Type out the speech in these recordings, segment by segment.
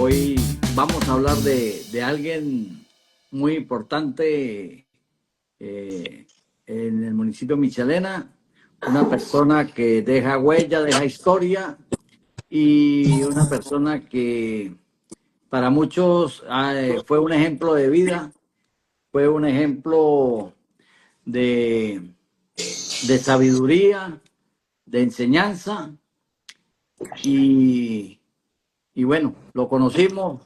Hoy vamos a hablar de alguien muy importante en el municipio de Michelena, una persona que deja huella, deja historia y una persona que para muchos fue un ejemplo de vida, fue un ejemplo de, de sabiduría, de enseñanza y, y bueno, lo conocimos.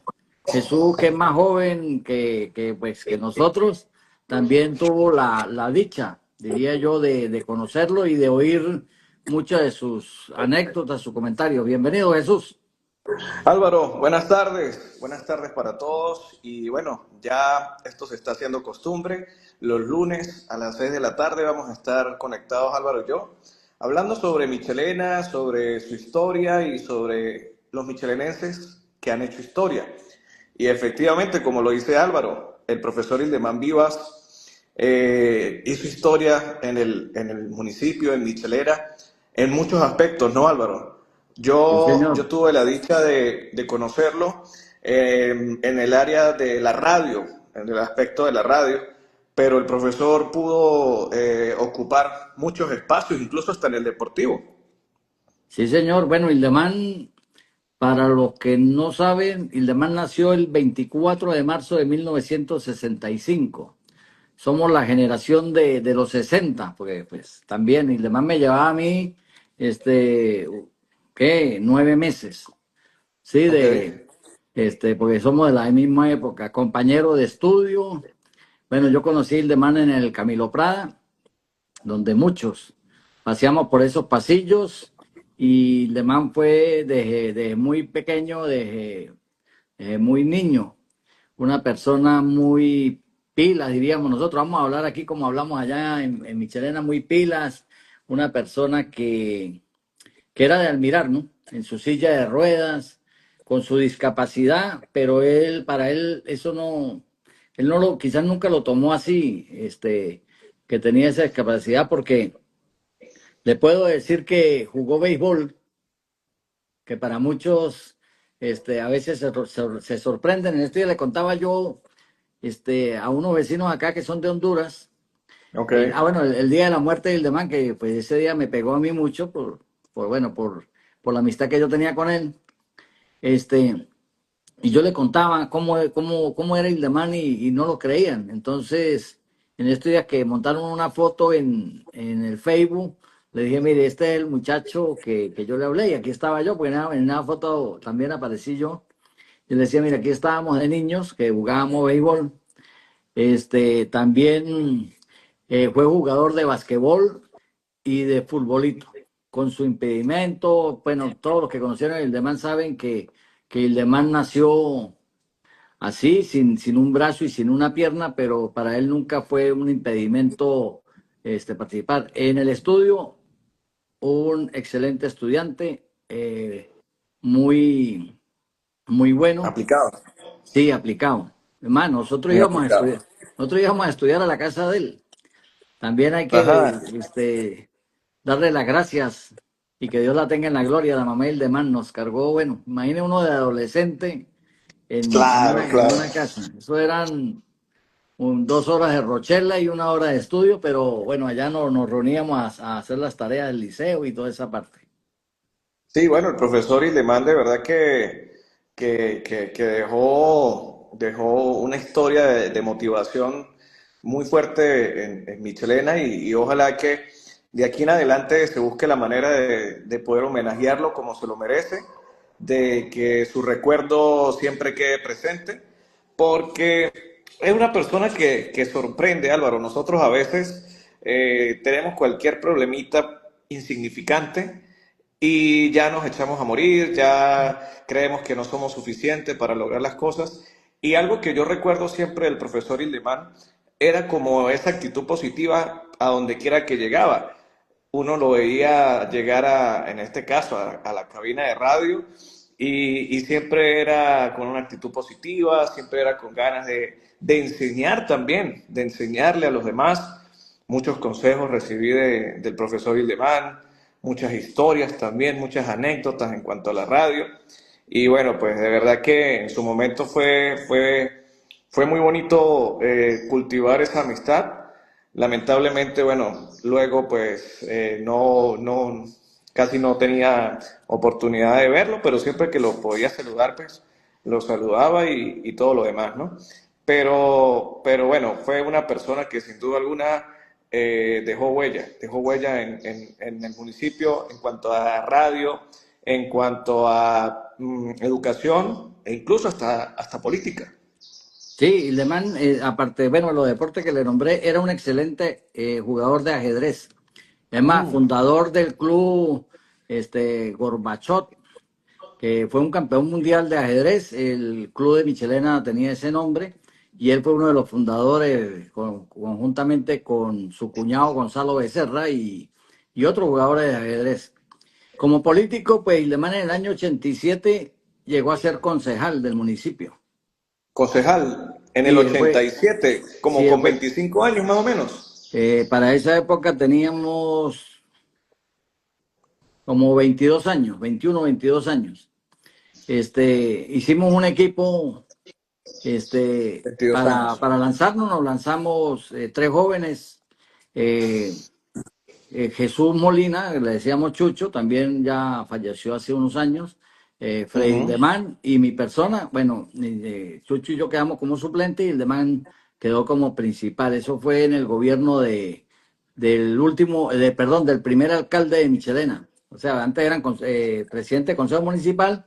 Jesús, que es más joven que nosotros, también tuvo la dicha, diría yo, de conocerlo y de oír muchas de sus anécdotas, sus comentarios. Bienvenido, Jesús. Álvaro, buenas tardes para todos y bueno, ya esto se está haciendo costumbre. Los lunes a las 6 de la tarde vamos a estar conectados Álvaro y yo, hablando sobre Michelena, sobre su historia y sobre los michelenenses que han hecho historia. Y efectivamente, como lo dice Álvaro, el profesor Ildemán Vivas hizo historia en el municipio, en Michelena, en muchos aspectos, ¿no, Álvaro? Sí, Yo señor. tuve la dicha de conocerlo en el área de la radio, en el aspecto de la radio, pero el profesor pudo ocupar muchos espacios, incluso hasta en el deportivo. Sí, señor. Bueno, Ildemán, para los que no saben, Ildemán nació el 24 de marzo de 1965. Somos la generación de los 60, porque pues también Ildemán me llevaba a mí, este, ¿qué? 9 meses. Sí, Ok. porque somos de la misma época, compañero de estudio. Bueno, yo conocí a Ildemán en el Camilo Prada, donde muchos paseamos por esos pasillos y Ildemán fue desde muy pequeño, desde muy niño, una persona muy pilas, diríamos nosotros. Vamos a hablar aquí como hablamos allá en Michelena, muy pilas, una persona que era de admirar, ¿no? En su silla de ruedas, con su discapacidad, pero para él, eso no, él no lo, quizás nunca lo tomó así, que tenía esa discapacidad, porque le puedo decir que jugó béisbol, que para muchos, a veces se sorprenden. En esto ya le contaba yo, a unos vecinos acá que son de Honduras. Ok. Bueno, el día de la muerte del demán, que pues ese día me pegó a mí mucho bueno, por la amistad que yo tenía con él. Este, y yo le contaba cómo era Ildemán y no lo creían. Entonces, en estos días que montaron una foto en el Facebook, le dije, mire, este es el muchacho que yo le hablé y aquí estaba yo, porque en una foto también aparecí yo. Y le decía, mira, aquí estábamos de niños que jugábamos béisbol. También fue jugador de basquetbol y de futbolito, con su impedimento. Bueno, todos los que conocieron a Ildemán saben que Ildemán nació así, sin un brazo y sin una pierna, pero para él nunca fue un impedimento participar. En el estudio, un excelente estudiante, muy, muy bueno, Aplicado. sí, aplicado. Hermano, Muy aplicado. nosotros íbamos a estudiar a la casa de él. También hay que Ajá. darle las gracias y que Dios la tenga en la gloria. La mamá de Ildemán nos cargó, bueno, imagine uno de adolescente Claro, en claro. una casa. Eso eran 2 horas de Rochela y 1 hora de estudio, pero bueno, allá nos reuníamos a hacer las tareas del liceo y toda esa parte. Sí, bueno, el profesor Ildemán de verdad que dejó una historia de motivación muy fuerte en Michelena y ojalá que de aquí en adelante se busque la manera de poder homenajearlo como se lo merece, de que su recuerdo siempre quede presente, porque es una persona que sorprende, Álvaro. Nosotros a veces tenemos cualquier problemita insignificante y ya nos echamos a morir, ya creemos que no somos suficientes para lograr las cosas. Y algo que yo recuerdo siempre del profesor Ildemán era como esa actitud positiva a donde quiera que llegaba. Uno lo veía llegar en este caso, a la cabina de radio y siempre era con una actitud positiva, siempre era con ganas de enseñar también, de enseñarle a los demás. Muchos consejos recibí del profesor Ildemán, muchas historias también, muchas anécdotas en cuanto a la radio. Y bueno, pues de verdad que en su momento fue muy bonito cultivar esa amistad. Lamentablemente, bueno, luego pues casi no tenía oportunidad de verlo, pero siempre que lo podía saludar, pues lo saludaba y todo lo demás, ¿no? Pero bueno, fue una persona que sin duda alguna dejó huella en el municipio en cuanto a radio, en cuanto a educación e incluso hasta política. Sí, Ildemán, aparte, bueno, los deportes que le nombré, era un excelente jugador de ajedrez. Es más, Mm, fundador del club Gorbachov, que fue un campeón mundial de ajedrez. El club de Michelena tenía ese nombre y él fue uno de los fundadores conjuntamente con su cuñado Gonzalo Becerra y otros jugadores de ajedrez. Como político, pues Ildemán en el año 87 llegó a ser concejal del municipio. concejal, en el Sí, él fue, 87, sí, como él con fue 25 años más o menos. para esa época teníamos como 22 años, 21, 22 años. Hicimos un equipo 22 años. para lanzarnos, nos lanzamos tres jóvenes, eh, Jesús Molina, le decíamos Chucho, también ya falleció hace unos años, Freddy Ujú. Ildemán y mi persona, bueno, Chucho y yo quedamos como suplente y Ildemán quedó como principal. Eso fue en el gobierno del último, perdón, del primer alcalde de Michelena. O sea, antes eran presidente del Consejo Municipal,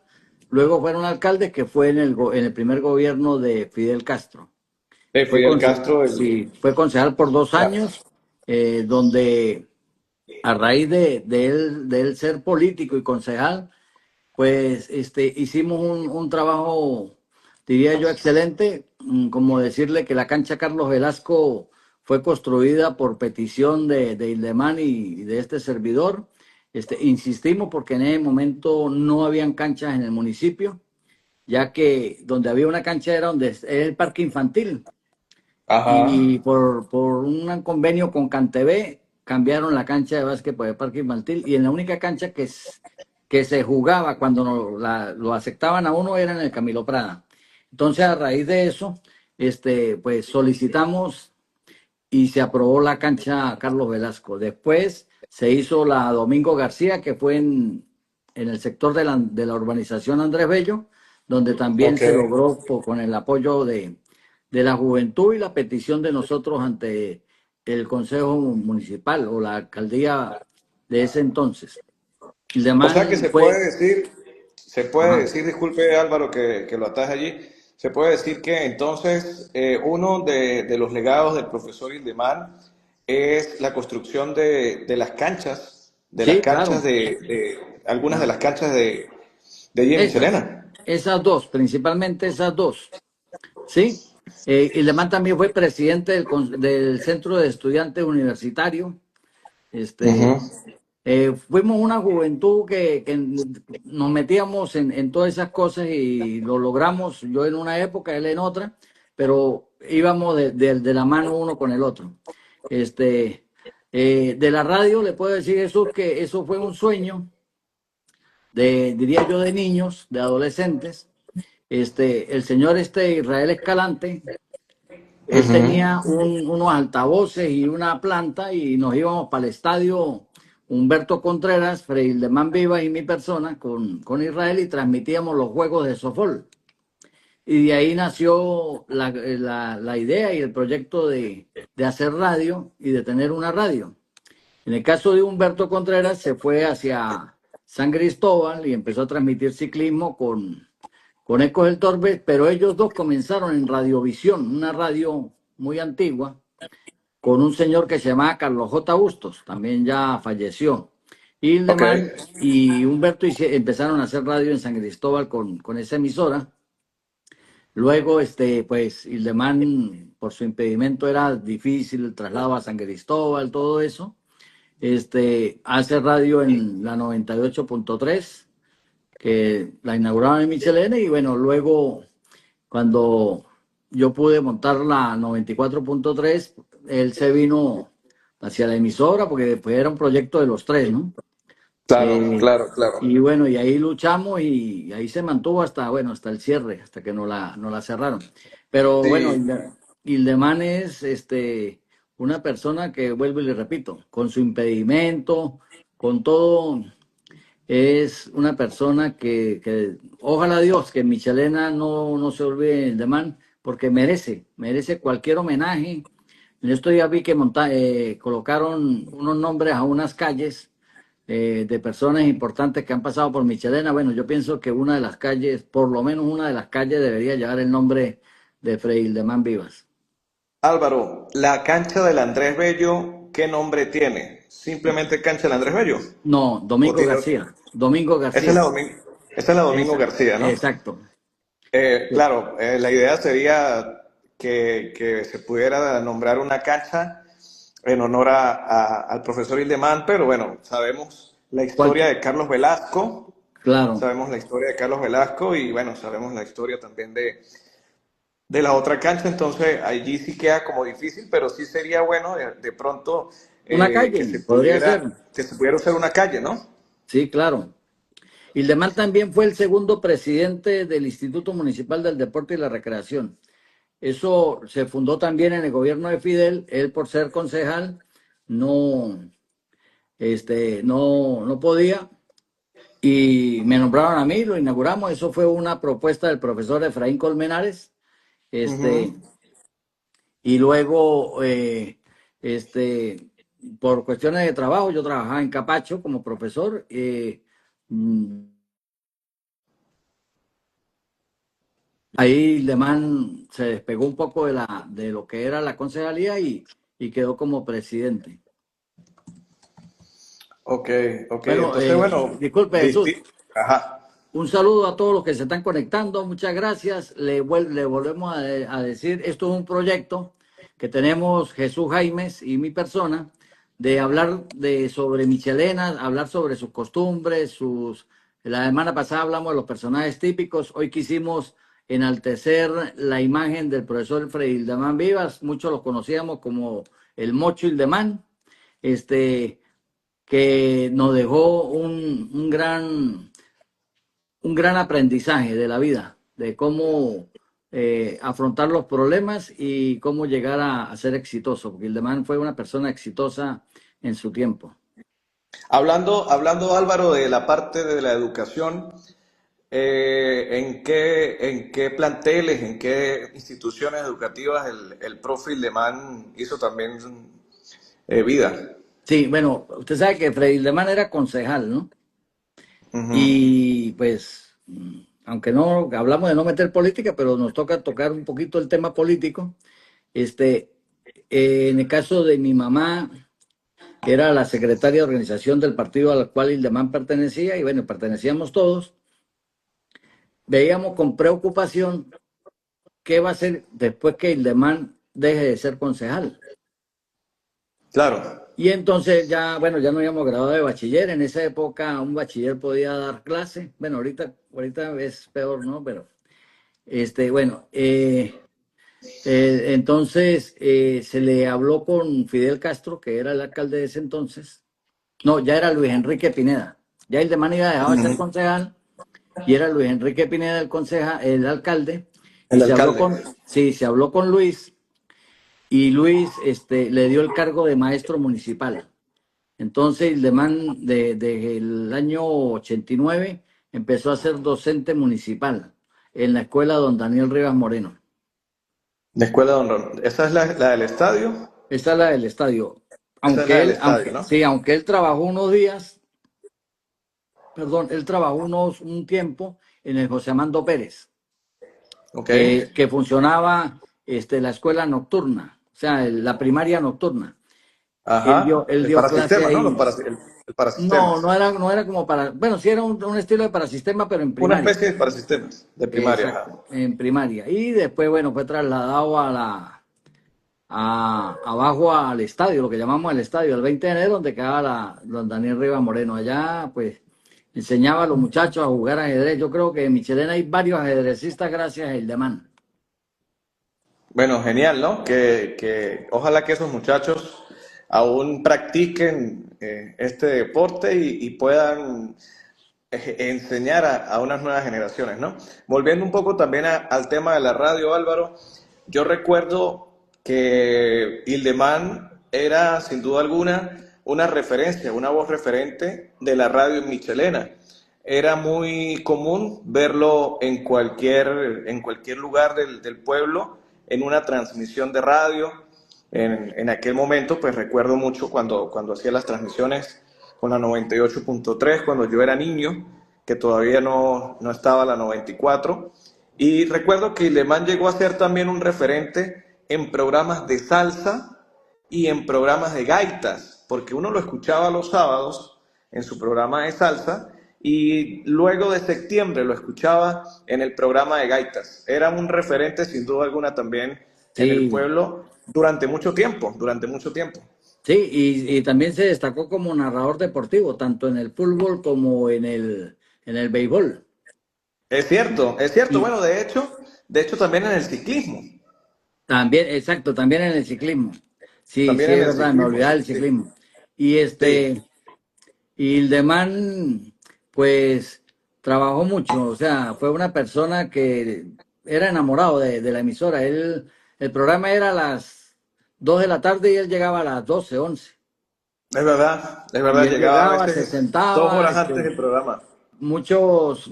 luego fueron alcaldes que fue en el primer gobierno de Fidel Castro. Fidel Castro, Sí, fue concejal por 2 años, donde a raíz de él ser político y concejal, pues hicimos un trabajo, diría yo, excelente, como decirle que la cancha Carlos Velasco fue construida por petición de Ildemán y de este servidor. Insistimos porque en ese momento no habían canchas en el municipio, ya que donde había una cancha era donde es el parque infantil. ajá, Y por un convenio con CanTV cambiaron la cancha de básquet por el parque infantil y en la única cancha que se jugaba cuando lo aceptaban a uno era en el Camilo Prada. Entonces, a raíz de eso, pues solicitamos y se aprobó la cancha Carlos Velasco. Después se hizo la Domingo García, que fue en el sector de la urbanización Andrés Bello, donde también ok. se logró con el apoyo de la juventud y la petición de nosotros ante el Consejo Municipal o la alcaldía de ese entonces. El O sea que demán fue, se puede ajá, decir, disculpe Álvaro que lo ataje allí, se puede decir que entonces uno de los legados del profesor Ildemán es la construcción de las canchas, sí, claro, algunas de las ajá. canchas de allí en Esas, Michelena. esas dos, principalmente esas dos. Sí, Ildemán también fue presidente del Centro de Estudiantes Universitarios. Ujú. Este, fuimos una juventud que nos metíamos en todas esas cosas y lo logramos, yo en una época, él en otra, pero íbamos de la mano uno con el otro. Este, de la radio le puedo decir Jesús que eso fue un sueño diría yo, de niños, de adolescentes. El señor Israel Escalante, él Ujú. tenía unos altavoces y una planta y nos íbamos para el estadio Humberto Contreras, Freddy Ildemán Vivas y mi persona con Israel y transmitíamos los juegos de softball. Y de ahí nació la idea y el proyecto de hacer radio y de tener una radio. En el caso de Humberto Contreras se fue hacia San Cristóbal y empezó a transmitir ciclismo con Ecos del Torbe, pero ellos dos comenzaron en Radiovisión, una radio muy antigua, con un señor que se llamaba Carlos J. Bustos, también ya falleció. Ok. Hildeman y Humberto empezaron a hacer radio en San Cristóbal con esa emisora. Luego, pues, Hildeman, por su impedimento era difícil el traslado a San Cristóbal, todo eso. Hace radio en la 98.3, que la inauguraron en Michelena, y bueno, luego cuando yo pude montar la 94.3, él se vino hacia la emisora, porque después era un proyecto de los tres, ¿no? Claro, Eh, claro, claro. y bueno, y ahí luchamos y ahí se mantuvo hasta, bueno, hasta el cierre, hasta que no la cerraron. Pero bueno, Sí, Ildemán es una persona que, vuelvo y le repito, con su impedimento, con todo, es una persona que ojalá Dios que Michelena no se olvide de Ildemán, porque merece cualquier homenaje. En esto ya vi que colocaron unos nombres a unas calles de personas importantes que han pasado por Michelena. Bueno, yo pienso que una de las calles, por lo menos una de las calles, debería llevar el nombre de Fray Ildemán Vivas. Álvaro, la cancha del Andrés Bello, ¿qué nombre tiene? ¿Simplemente cancha del Andrés Bello? No, ¿O Domingo tiene... García. Domingo Esa es la García. Esa es la Domingo García, ¿no? Exacto. Claro, la idea sería que se pudiera nombrar una cancha en honor al profesor Ildemán, pero bueno, sabemos la historia Cualquier, de Carlos Velasco, claro. sabemos la historia de Carlos Velasco y bueno, sabemos la historia también de la otra cancha, entonces allí sí queda como difícil, pero sí sería bueno de pronto Una calle, podría ser. que se pudiera usar una calle, ¿no? Sí, claro. Ildemán también fue el segundo presidente del Instituto Municipal del Deporte y la Recreación. Eso se fundó también en el gobierno de Fidel. Él, por ser concejal, no, no podía. Y me nombraron a mí, lo inauguramos. Eso fue una propuesta del profesor Efraín Colmenares. Ujú. Este, y luego, este, por cuestiones de trabajo, yo trabajaba en Capacho como profesor. Mm, Ahí Lemán se despegó un poco de lo que era la concejalía y quedó como presidente. Ok, ok, Bueno, entonces bueno, disculpe Jesús, ajá. un saludo a todos los que se están conectando, muchas gracias. Le volvemos a decir, esto es un proyecto que tenemos Jesús Jaimes y mi persona, de hablar sobre Michelena, hablar sobre sus costumbres, La semana pasada hablamos de los personajes típicos, hoy quisimos enaltecer la imagen del profesor Fray Ildemán Vivas, muchos lo conocíamos como el Mocho Ildemán, este, que nos dejó un gran aprendizaje de la vida, de cómo afrontar los problemas y cómo llegar a ser exitoso, porque Hildemán fue una persona exitosa en su tiempo. Hablando Álvaro de la parte de la educación, en qué planteles, en qué instituciones educativas el profe Ildemán hizo también vida? Sí, bueno, usted sabe que Freddy Hildemán era concejal, ¿no? Ujú. Y pues, aunque no hablamos de no meter política, pero nos toca tocar un poquito el tema político. Este, en el caso de mi mamá, que era la secretaria de organización del partido al cual Hildemán pertenecía, y bueno, pertenecíamos todos, veíamos con preocupación qué va a hacer después que Hildemán deje de ser concejal. Claro. Y entonces ya, bueno, ya nos habíamos graduado de bachiller. En esa época un bachiller podía dar clase. Bueno, ahorita es peor, ¿no? Pero, bueno, entonces se le habló con Fidel Castro, que era el alcalde de ese entonces. No, ya era Luis Enrique Pineda. Ya Hildemán iba dejado de ser Ujú. concejal y era Luis Enrique Pineda el alcalde. Y El alcalde. sí, se habló con Luis y Luis le dio el cargo de maestro municipal. Entonces, Hildemán, desde el año 89 empezó a ser docente municipal en la escuela Don Daniel Rivas Moreno. La escuela Don Ron. ¿Esa es la del estadio? Esa es la del estadio. Esa es la del estadio, ¿no? Sí, aunque él trabajó unos días, perdón, él trabajó un tiempo en el José Amando Pérez, Ok. que funcionaba la escuela nocturna, o sea, la primaria nocturna. Ajá. Él El dio clase parasistema, ¿no? ahí. El No, parasistemas. no era como para, bueno, sí era un estilo de parasistema, pero en Una primaria. especie de parasistemas de primaria, ajá. Exacto, en primaria. Y después, bueno, fue trasladado abajo al estadio, lo que llamamos el estadio, el 20 de enero, donde quedaba don Daniel Rivas Moreno. Allá, pues, enseñaba a los muchachos a jugar ajedrez. Yo creo que en Michelena hay varios ajedrecistas gracias a Hildemán. Bueno, genial, ¿no? Que ojalá que esos muchachos aún practiquen este deporte y puedan enseñar a unas nuevas generaciones, ¿no? Volviendo un poco también al tema de la radio, Álvaro, yo recuerdo que Ildemán era, sin duda alguna, una referencia, una voz referente de la radio en Michelena. Era muy común verlo en cualquier lugar del pueblo, en una transmisión de radio. En aquel momento, pues recuerdo mucho cuando hacía las transmisiones con la 98.3, cuando yo era niño, que todavía no estaba la 94. Y recuerdo que Ilemán llegó a ser también un referente en programas de salsa y en programas de gaitas, porque uno lo escuchaba los sábados en su programa de salsa y luego de septiembre lo escuchaba en el programa de gaitas. Era un referente sin duda alguna también en el Sí, pueblo durante mucho tiempo, durante mucho tiempo. sí, y también se destacó como narrador deportivo, tanto en el fútbol como en el béisbol. Es cierto, Y bueno, de hecho también en el ciclismo, también, exacto, también en el ciclismo. Sí, también sí, en es el verdad, me ciclismo, olvidaba sí, del sí, ciclismo. Y sí, y Hildemán, pues, trabajó mucho, o sea, fue una persona que era enamorado de la emisora. El programa era a las 2 de la tarde y él llegaba a las 12 11. es Y verdad, él llegaba a llegaba, se veces dos sentaba, horas antes del programa. muchos,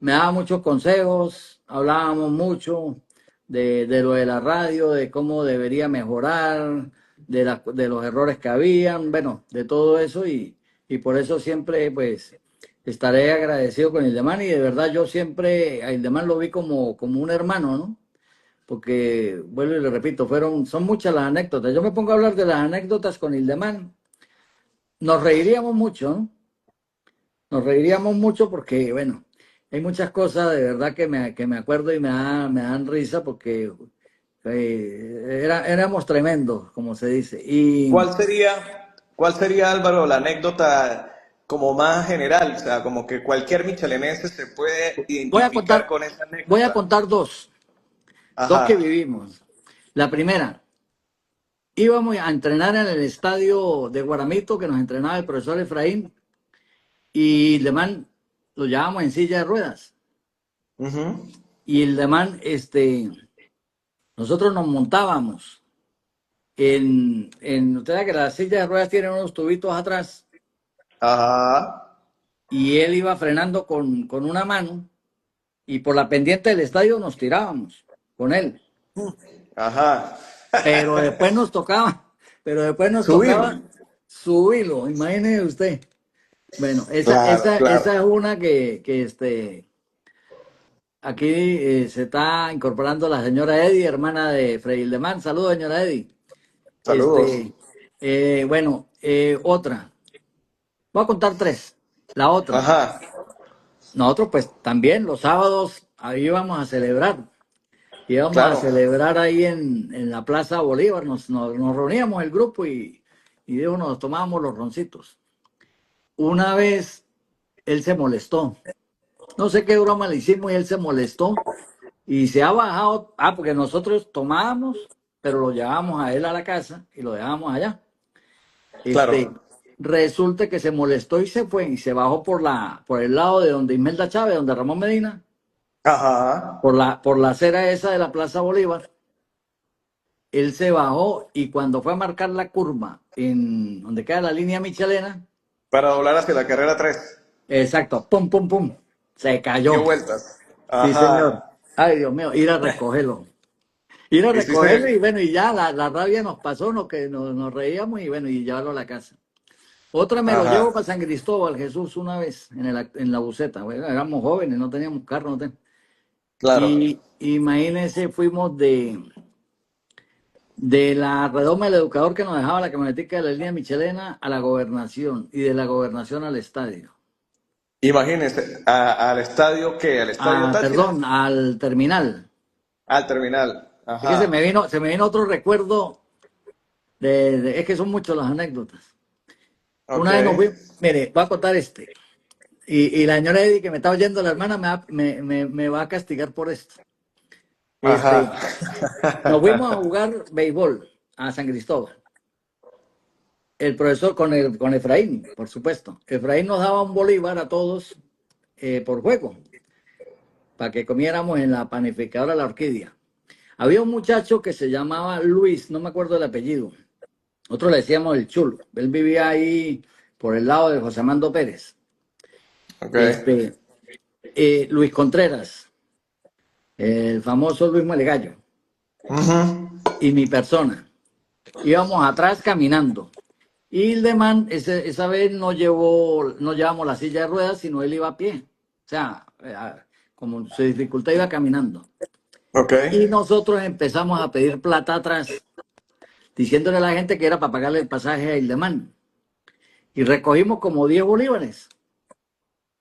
me daba muchos consejos, hablábamos mucho de lo de la radio, de cómo debería mejorar, de los errores que habían, bueno, de todo eso y por eso siempre pues estaré agradecido con Ildemán y de verdad yo siempre a Ildemán lo vi como un hermano, ¿no? Porque, vuelvo y le repito, son muchas las anécdotas. Yo me pongo a hablar de las anécdotas con Ildemán, nos reiríamos mucho, ¿no? Nos reiríamos mucho porque, bueno, hay muchas cosas de verdad que me acuerdo y me dan risa porque éramos tremendos, como se dice. Y ¿Cuál cuál sería, Álvaro, la anécdota como más general? O sea, como que cualquier michelenense se puede voy a identificar contar, con esa voy a anécdota. contar dos que Ajá. vivimos. La primera, íbamos a entrenar en el estadio de Guaramito que nos entrenaba el profesor Efraín y el demán lo llevábamos en silla de ruedas. Ujú. Y el demán, nosotros nos montábamos usted sabe que las sillas de ruedas tienen unos tubitos atrás Ajá. y él iba frenando con una mano y por la pendiente del estadio nos tirábamos con él. Ajá. Pero después nos tocaba, pero después nos Subir. tocaba subirlo, imagínese usted. Bueno, Claro, claro. esa es una aquí se está incorporando la señora Eddy, hermana de Freddy Ildemán. Saludos, señora Eddy. Saludos. Este, bueno, otra. Voy a contar tres. La otra. Ajá. Nosotros pues también los sábados ahí íbamos a celebrar. Íbamos a Claro. celebrar ahí en la Plaza Bolívar. Nos reuníamos el grupo y digo, nos tomábamos los roncitos. Una vez él se molestó. No sé qué broma le hicimos y él se molestó y se ha bajado. Ah, porque nosotros tomábamos, pero lo llevábamos a él a la casa y lo dejábamos allá. Este, Claro. resulta que se molestó y se fue y se bajó por el lado de donde Imelda Chávez, donde Ramón Medina, Ajá. por la acera esa de la Plaza Bolívar. Él se bajó y cuando fue a marcar la curva en donde queda la línea Michelena, Para doblar hacia la carrera 3. exacto, pum, pum, pum, se Dio cayó. vueltas. Sí, señor. Ajá. Ay, Dios mío, ir a recogerlo. Ir a Y sí recogerlo y se... bueno, y ya la rabia nos pasó, nos reíamos y bueno, y llevarlo a la casa. Otra me lo llevo Ajá. para San Cristóbal, Jesús, una vez en la buseta. Bueno, éramos jóvenes, no teníamos carro. Claro. Y imagínense, fuimos de la redoma del educador que nos dejaba la camionetica de la línea Michelena a la gobernación y de la gobernación al estadio. Imagínense, al estadio ¿qué? ¿Al estadio Táchira? Perdón, al terminal. Al terminal. Es que Ajá. se me vino otro recuerdo es que son muchas las anécdotas. Ok. Una vez nos fuimos, mire, voy a contar este. Y la señora Eddie que me está oyendo, la hermana, me va a castigar por esto. Ajá. Este, nos fuimos a jugar béisbol. a San Cristóbal. El profesor con Efraín, por supuesto. Efraín nos daba un bolívar a todos por juego, para que comiéramos en la panificadora La Orquídea. Había un muchacho que se llamaba Luis, no me acuerdo el apellido. Nosotros le decíamos el Chulo. Él vivía ahí por el lado de José Armando Pérez. Ok. Luis Contreras, el famoso Luis Malegallo, Ujú. y mi persona. Íbamos atrás caminando. Y Hildemán esa vez no llevamos la silla de ruedas, sino él iba a pie. O sea, como su dificultad iba caminando. Ok. Y nosotros empezamos a pedir plata atrás, diciéndole a la gente que era para pagarle el pasaje a Hildemán. Y recogimos como 10 bolívares.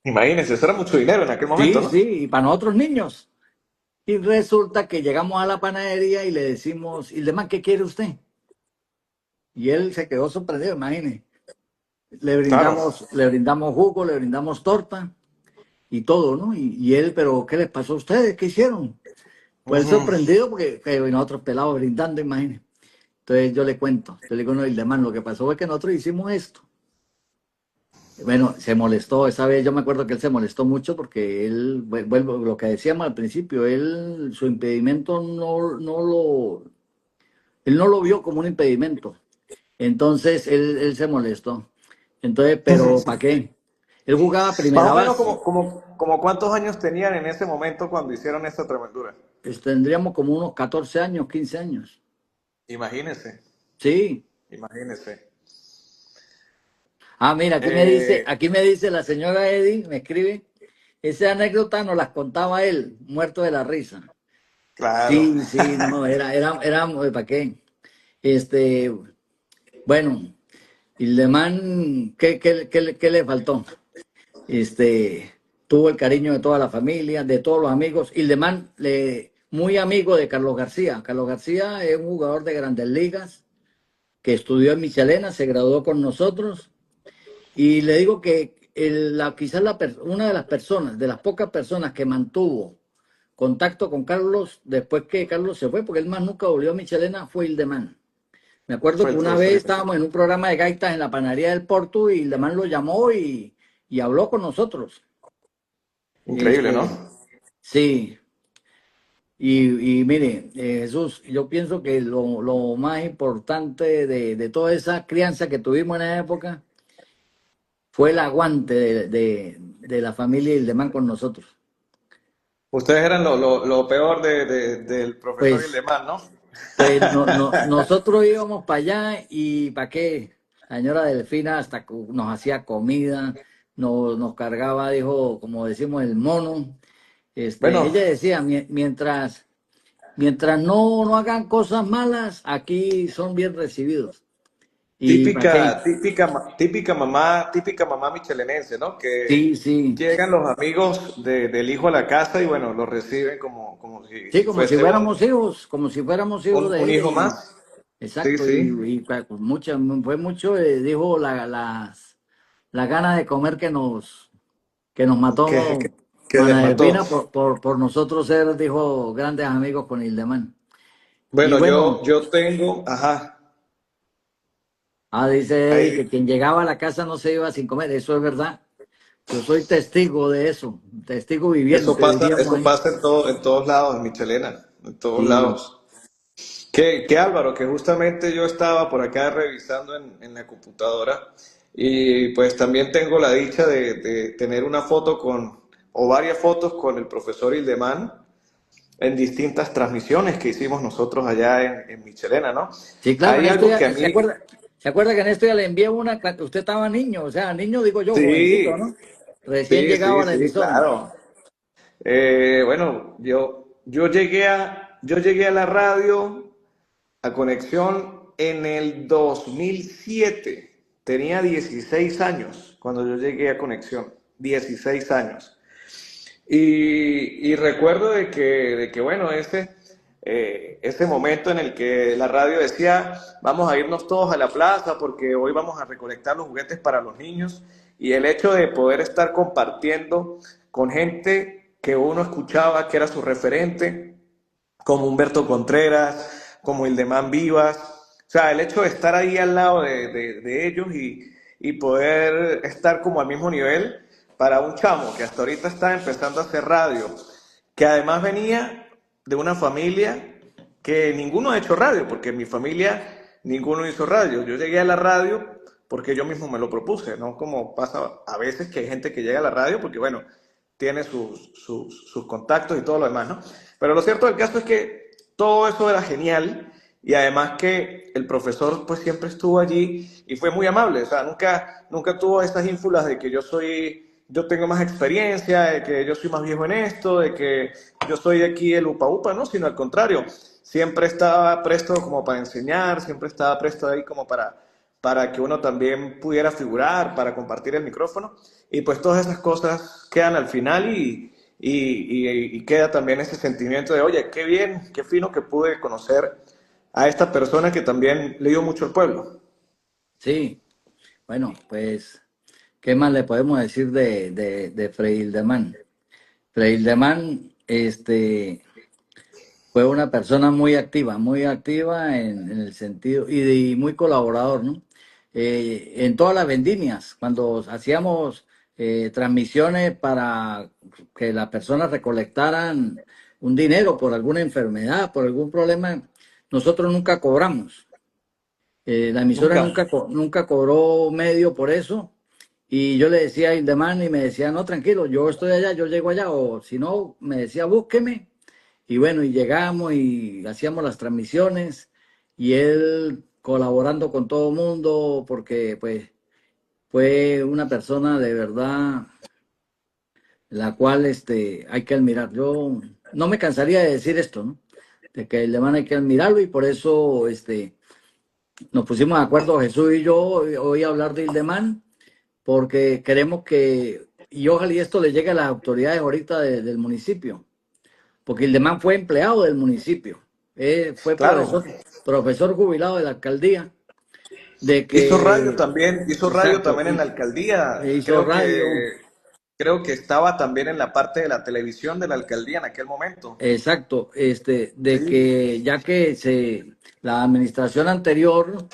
Imagínense, eso era mucho dinero en aquel momento, Sí, ¿no? sí, y para nosotros niños. Y resulta que llegamos a la panadería y le decimos, Hildemán, ¿qué quiere usted? Y él se quedó sorprendido, imagínese. Claro. Le brindamos jugo, le brindamos torta y todo, ¿no? Y él, pero ¿qué les pasó a ustedes? ¿Qué hicieron? Pues Ujú. sorprendido porque nosotros pelados brindando, imagínense. Entonces yo le cuento, yo le digo, no, Hildemán, lo que pasó fue que nosotros hicimos esto. Bueno, se molestó esa vez, yo me acuerdo que él se molestó mucho porque él, vuelvo lo que decíamos al principio, él, su impedimento él no lo vio como un impedimento. Entonces él se molestó. Entonces, pero ¿para qué? Él jugaba Más primera o menos base. como cuántos años tenían en ese momento cuando hicieron esta tremendura. Tendríamos como unos 14 años, 15 años. Imagínense, Sí. imagínense. Ah, mira, Eh, aquí me dice la señora Eddie, me escribe, esa anécdota nos las contaba él, muerto de la risa. claro. Sí, sí, no, ¿para qué? Este, bueno, Hildemán, ¿qué le faltó? Tuvo el cariño de toda la familia, de todos los amigos. Hildemán, muy amigo de Carlos García. Carlos García es un jugador de Grandes Ligas que estudió en Michelena, se graduó con nosotros. Y le digo que quizás una de las personas, de las pocas personas que mantuvo contacto con Carlos después que Carlos se fue, porque él más nunca volvió a Michelena, fue Hildemán. Me acuerdo Fue que el una profesor vez Ildemán. estábamos en un programa de gaitas en la panadería del Porto y Hildemán lo llamó y habló con nosotros. Increíble, ¿no? Este, sí, y mire, Jesús, yo pienso que lo más importante de toda esa crianza que tuvimos en esa época fue el aguante de la familia Hildemán con nosotros. Ustedes eran lo peor del profesor Pues, Ildemán, ¿no? nosotros íbamos para allá y ¿para qué? La señora Delfina hasta nos hacía comida, nos cargaba, dijo, como decimos, el mono. Bueno, Ella decía, mientras no hagan cosas malas, aquí son bien recibidos. ¿Y para qué? típica mamá michelenense, ¿no? Que Sí, sí. llegan los amigos del hijo a la casa y bueno, lo reciben como Sí, si fuese como si fuéramos hijos un de hijo ellos. más. Sí, Exacto, sí. fue mucho, dijo, la gana de comer que nos Que, mató que, que les Mana mató. Delfina por nosotros ser, dijo, grandes amigos con Hildemán. Y Bueno, bueno, yo tengo, ajá, dice Eddie ahí, que quien llegaba a la casa no se iba sin comer, eso es verdad. Yo soy testigo de eso, testigo viviente, diríamos eso ahí. pasa en todos lados, en Michelena, en todos Sí, lados. Que Álvaro, que justamente yo estaba por acá revisando en la computadora y pues también tengo la dicha de tener una foto o varias fotos con el profesor Hildemán en distintas transmisiones que hicimos nosotros allá en Michelena, ¿no? sí, claro, Hay algo que a mí, se acuerda que en esto ya le envié una cuando usted estaba niño, o sea, niño digo yo, jovencito, sí, ¿no? Recién sí, llegado sí, a la sí, emisora. claro. Bueno, yo llegué a la radio, a Conexión en el 2007. Tenía 16 años cuando yo llegué a Conexión, 16 años. Y recuerdo de que bueno, ese momento en el que la radio decía, vamos a irnos todos a la plaza porque hoy vamos a recolectar los juguetes para los niños, y el hecho de poder estar compartiendo con gente que uno escuchaba que era su referente, como Humberto Contreras, como Ildemán Vivas, sea, el hecho de estar ahí al lado de ellos y poder estar como al mismo nivel para un chamo que hasta ahorita está empezando a hacer radio, que además venía de una familia que ninguno ha hecho radio, porque en mi familia ninguno hizo radio. Yo llegué a la radio porque yo mismo me lo propuse, ¿no? Como pasa a veces que hay gente que llega a la radio porque, bueno, tiene sus contactos y todo lo demás, ¿no? Pero lo cierto del caso es que todo eso era genial y además que el profesor pues siempre estuvo allí y fue muy amable, o sea, nunca tuvo esas ínfulas de que yo tengo más experiencia, de que yo soy más viejo en esto, de que yo soy aquí el upa upa, no, sino al contrario, siempre estaba presto como para enseñar, siempre estaba presto ahí como para que uno también pudiera figurar, para compartir el micrófono, y pues todas esas cosas quedan al final y queda también ese sentimiento de, oye, qué bien, qué fino que pude conocer a esta persona que también le dio mucho al pueblo. Sí, bueno, pues, ¿qué más le podemos decir de Fray Hildemán? Fray Hildemán, fue una persona muy activa en el sentido, y muy colaborador, ¿no? En todas las vendimias, cuando hacíamos transmisiones para que las personas recolectaran un dinero por alguna enfermedad, por algún problema, nosotros nunca cobramos. La emisora Nunca. nunca cobró medio por eso. Y yo le decía a Indemán y me decía, no, tranquilo, yo estoy allá, yo llego allá. O si no, me decía, búsqueme. Y bueno, y llegamos y hacíamos las transmisiones y él colaborando con todo el mundo porque pues fue una persona de verdad la cual hay que admirar. Yo no me cansaría de decir esto, ¿no? De que Indemán hay que admirarlo y por eso nos pusimos de acuerdo Jesús y yo hoy a hablar de Ildemán, porque queremos que, y ojalá y esto le llegue a las autoridades ahorita del municipio, porque Ildemán fue empleado del municipio, fue Claro, profesor jubilado de la alcaldía, de que, hizo radio exacto, también en la alcaldía. hizo radio, Creo que estaba también en la parte de la televisión de la alcaldía en aquel momento. exacto, de Sí, que ya que la administración anterior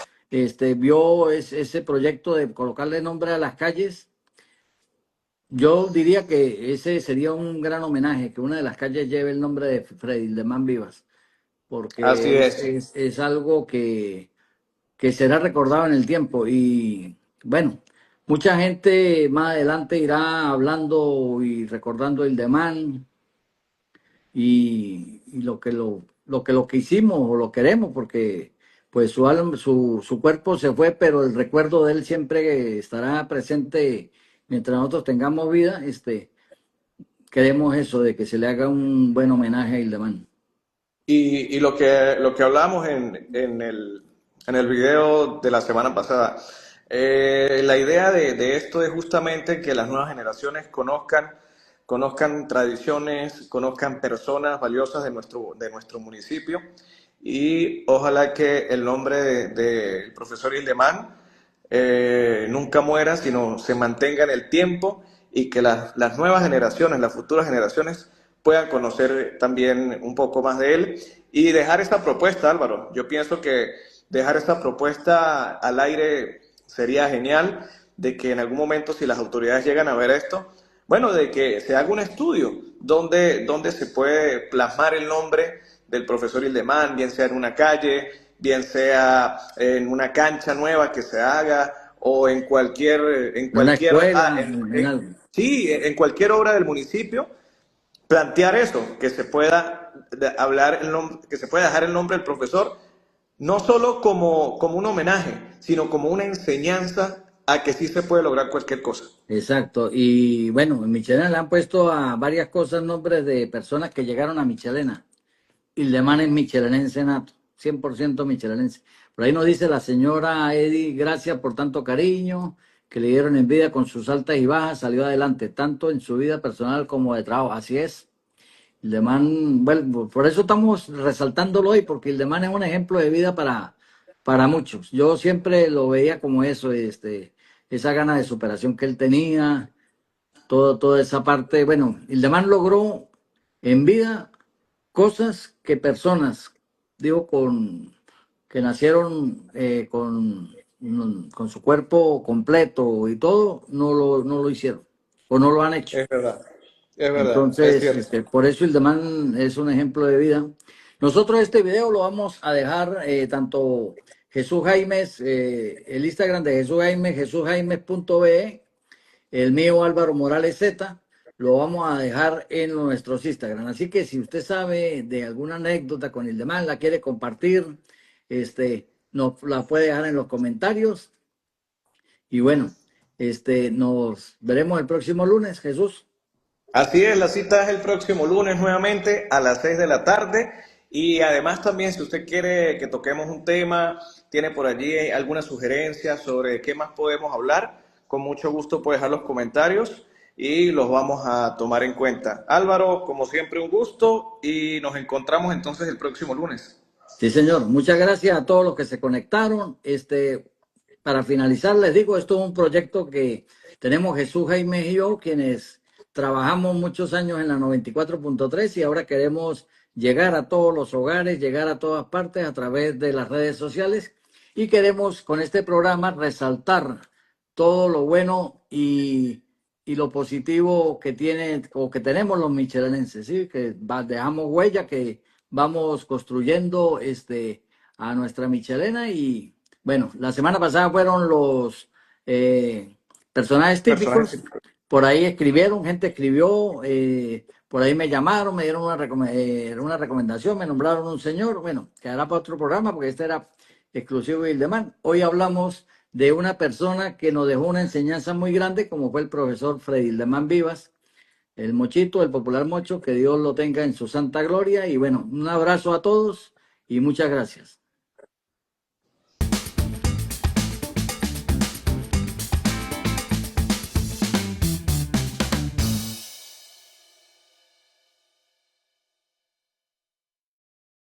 vio ese proyecto de colocarle nombre a las calles. Yo diría que ese sería un gran homenaje, que una de las calles lleve el nombre de Fray Ildemán Vivas, así porque es. es algo que será recordado en el tiempo. Y bueno, mucha gente más adelante irá hablando y recordando Ildemán y lo que hicimos o lo queremos, porque pues su alma, su cuerpo se fue, pero el recuerdo de él siempre estará presente mientras nosotros tengamos vida. Queremos eso, de que se le haga un buen homenaje a Ildemán. Y lo que hablábamos en el video de la semana pasada, la idea de esto es justamente que las nuevas generaciones conozcan tradiciones, conozcan personas valiosas de nuestro municipio y ojalá que el nombre del profesor Ildemán nunca muera, sino se mantenga en el tiempo y que las nuevas generaciones, las futuras generaciones, puedan conocer también un poco más de él y dejar esta propuesta, Álvaro. Yo pienso que dejar esta propuesta al aire sería genial, de que en algún momento, si las autoridades llegan a ver esto, bueno, de que se haga un estudio donde se puede plasmar el nombre del profesor Ildemán, bien sea en una calle, bien sea en una cancha nueva que se haga o En una escuela, en algo. sí, en cualquier obra del municipio, plantear eso, que se pueda hablar el nombre, que se pueda dejar el nombre del profesor, no solo como un homenaje, sino como una enseñanza a que sí se puede lograr cualquier cosa. Exacto. Y bueno, en Michelena le han puesto a varias cosas nombres de personas que llegaron a Michelena. Ildemán es michelenense nato, 100% michelenense. Por ahí nos dice la señora Eddie, gracias por tanto cariño que le dieron en vida con sus altas y bajas, salió adelante, tanto en su vida personal como de trabajo. Así es. Ildemán, bueno, por eso estamos resaltándolo hoy, porque Ildemán es un ejemplo de vida para muchos. Yo siempre lo veía como eso, esa gana de superación que él tenía, toda esa parte. Bueno, Ildemán logró en vida cosas que personas, digo, que nacieron con su cuerpo completo y todo, no lo hicieron o no lo han hecho. es verdad, es Entonces, cierto. por eso Hildemán es un ejemplo de vida. Nosotros este video lo vamos a dejar tanto Jesús Jaimes, el Instagram de Jesús Jaimes, jesusjaimes.be, el mío Álvaro Morales Z, lo vamos a dejar en nuestros Instagram. Así que si usted sabe de alguna anécdota con Hildemán, la quiere compartir, nos la puede dejar en los comentarios. Y bueno, nos veremos el próximo lunes, Jesús. Así es, la cita es el próximo lunes nuevamente a las 6 de la tarde. Y además también, si usted quiere que toquemos un tema, tiene por allí alguna sugerencia sobre qué más podemos hablar, con mucho gusto puede dejar los comentarios y los vamos a tomar en cuenta. Álvaro, como siempre, un gusto y nos encontramos entonces el próximo lunes. Sí, señor. Muchas gracias a todos los que se conectaron. Para finalizar, les digo, esto es un proyecto que tenemos Jesús Jaime y yo, quienes trabajamos muchos años en la 94.3 y ahora queremos llegar a todos los hogares, llegar a todas partes a través de las redes sociales y queremos con este programa resaltar todo lo bueno y lo positivo que tiene o que tenemos los michelenses, ¿sí? Que dejamos huella, que vamos construyendo a nuestra Michelena y bueno, la semana pasada fueron los personajes típicos, por ahí escribieron, gente escribió, por ahí me llamaron, me dieron una recomendación, me nombraron un señor, bueno, quedará para otro programa porque este era exclusivo de Hildemán. Hoy hablamos de una persona que nos dejó una enseñanza muy grande, como fue el profesor Freddy Hildemán Vivas, el Mochito, el popular Mocho, que Dios lo tenga en su santa gloria. Y bueno, un abrazo a todos y muchas gracias.